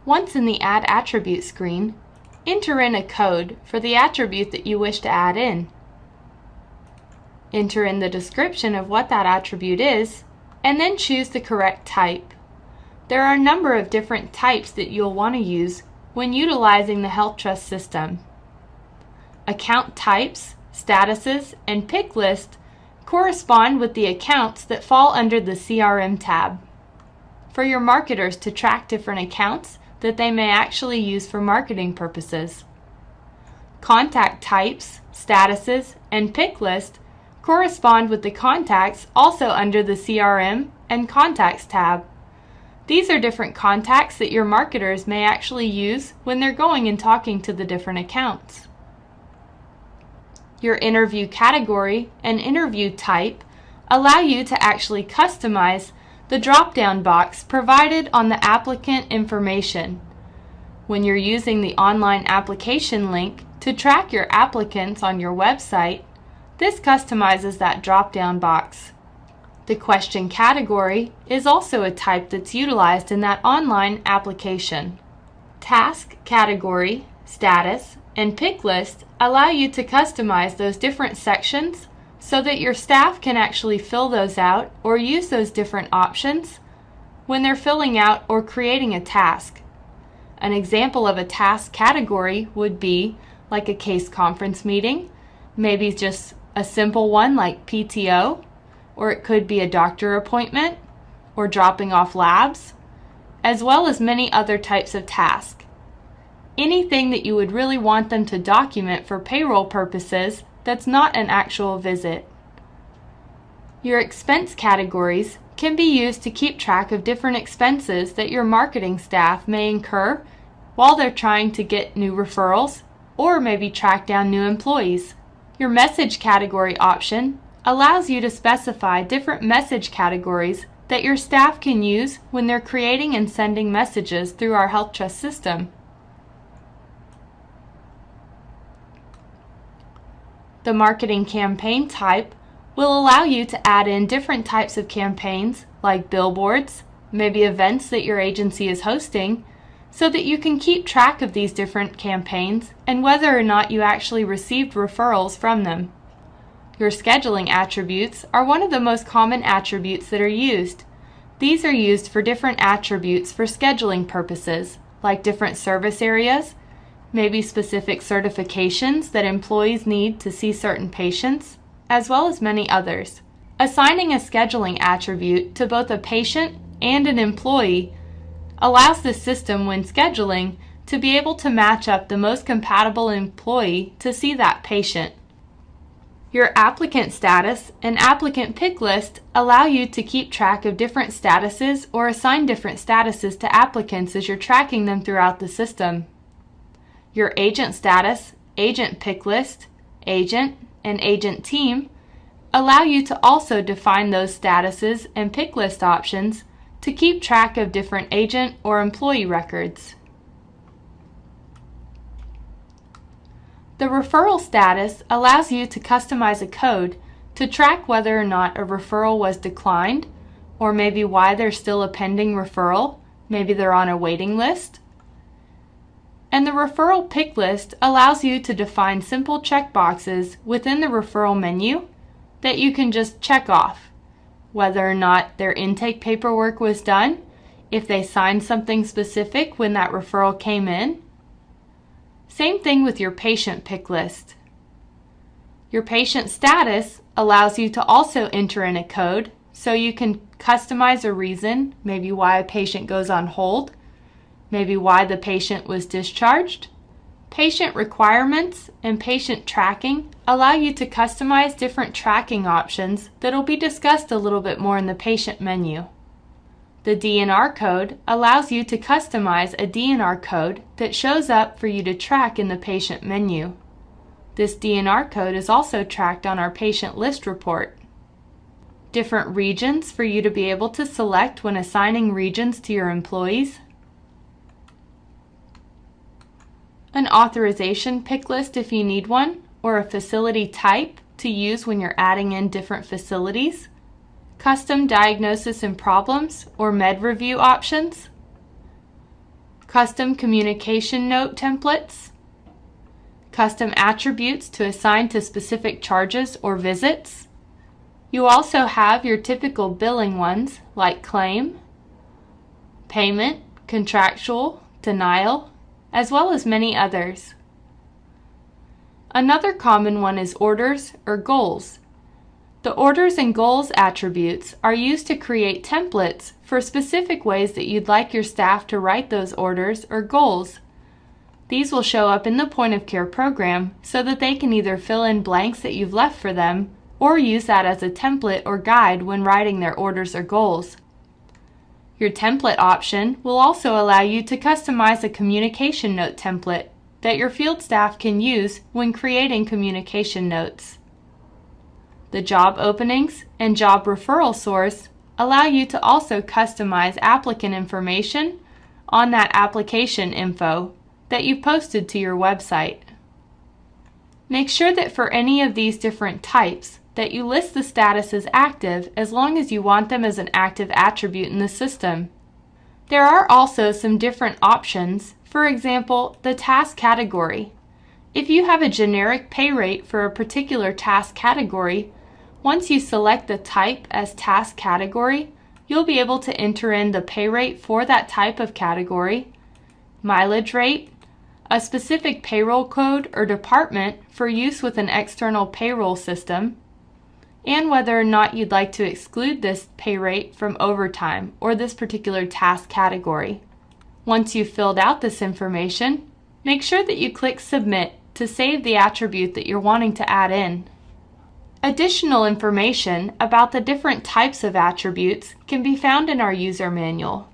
Once in the Add Attribute screen, enter in a code for the attribute that you wish to add in. Enter in the description of what that attribute is, and then choose the correct type. There are a number of different types that you'll want to use when utilizing the HealthTrust system. Account types, statuses, and pick list correspond with the accounts that fall under the CRM tab. For your marketers to track different accounts that they may actually use for marketing purposes. Contact types, statuses, and pick list correspond with the contacts also under the CRM and Contacts tab. These are different contacts that your marketers may actually use when they're going and talking to the different accounts. Your interview category and interview type allow you to actually customize the drop-down box provided on the applicant information. When you're using the online application link to track your applicants on your website, this customizes that drop-down box. The question category is also a type that's utilized in that online application. Task category, status, and pick list allow you to customize those different sections so that your staff can actually fill those out or use those different options when they're filling out or creating a task. An example of a task category would be like a case conference meeting, maybe just a simple one like PTO, or it could be a doctor appointment or dropping off labs, as well as many other types of tasks. Anything that you would really want them to document for payroll purposes that's not an actual visit. Your expense categories can be used to keep track of different expenses that your marketing staff may incur while they're trying to get new referrals or maybe track down new employees. Your message category option allows you to specify different message categories that your staff can use when they're creating and sending messages through our HealthTrust system. The marketing campaign type will allow you to add in different types of campaigns like billboards, maybe events that your agency is hosting, so that you can keep track of these different campaigns and whether or not you actually received referrals from them. Your scheduling attributes are one of the most common attributes that are used. These are used for different attributes for scheduling purposes, like different service areas, maybe specific certifications that employees need to see certain patients, as well as many others. Assigning a scheduling attribute to both a patient and an employee allows the system, when scheduling, to be able to match up the most compatible employee to see that patient. Your applicant status and applicant pick list allow you to keep track of different statuses or assign different statuses to applicants as you're tracking them throughout the system. Your agent status, agent pick list, agent, and agent team allow you to also define those statuses and pick list options to keep track of different agent or employee records. The referral status allows you to customize a code to track whether or not a referral was declined, or maybe why there's still a pending referral, maybe they're on a waiting list. And the referral pick list allows you to define simple checkboxes within the referral menu that you can just check off, whether or not their intake paperwork was done, if they signed something specific when that referral came in. Same thing with your patient pick list. Your patient status allows you to also enter in a code so you can customize a reason, maybe why a patient goes on hold, maybe why the patient was discharged. Patient requirements and patient tracking allow you to customize different tracking options that will be discussed a little bit more in the patient menu. The DNR code allows you to customize a DNR code that shows up for you to track in the patient menu. This DNR code is also tracked on our patient list report. Different regions for you to be able to select when assigning regions to your employees. An authorization pick list if you need one, or a facility type to use when you're adding in different facilities. Custom diagnosis and problems or med review options. custom communication note templates, custom attributes to assign to specific charges or visits. You also have your typical billing ones like claim, payment, contractual, denial, as well as many others. Another common one is orders or goals. The orders and goals attributes are used to create templates for specific ways that you'd like your staff to write those orders or goals. These will show up in the point of care program so that they can either fill in blanks that you've left for them or use that as a template or guide when writing their orders or goals. Your template option will also allow you to customize a communication note template that your field staff can use when creating communication notes. The job openings and job referral source allow you to also customize applicant information on that application info that you've posted to your website. Make sure that for any of these different types that you list the status as active as long as you want them as an active attribute in the system. There are also some different options, for example, the task category. If you have a generic pay rate for a particular task category, once you select the type as task category, you'll be able to enter in the pay rate for that type of category, mileage rate, a specific payroll code or department for use with an external payroll system, and whether or not you'd like to exclude this pay rate from overtime or this particular task category. Once you've filled out this information, make sure that you click Submit to save the attribute that you're wanting to add in. Additional information about the different types of attributes can be found in our user manual.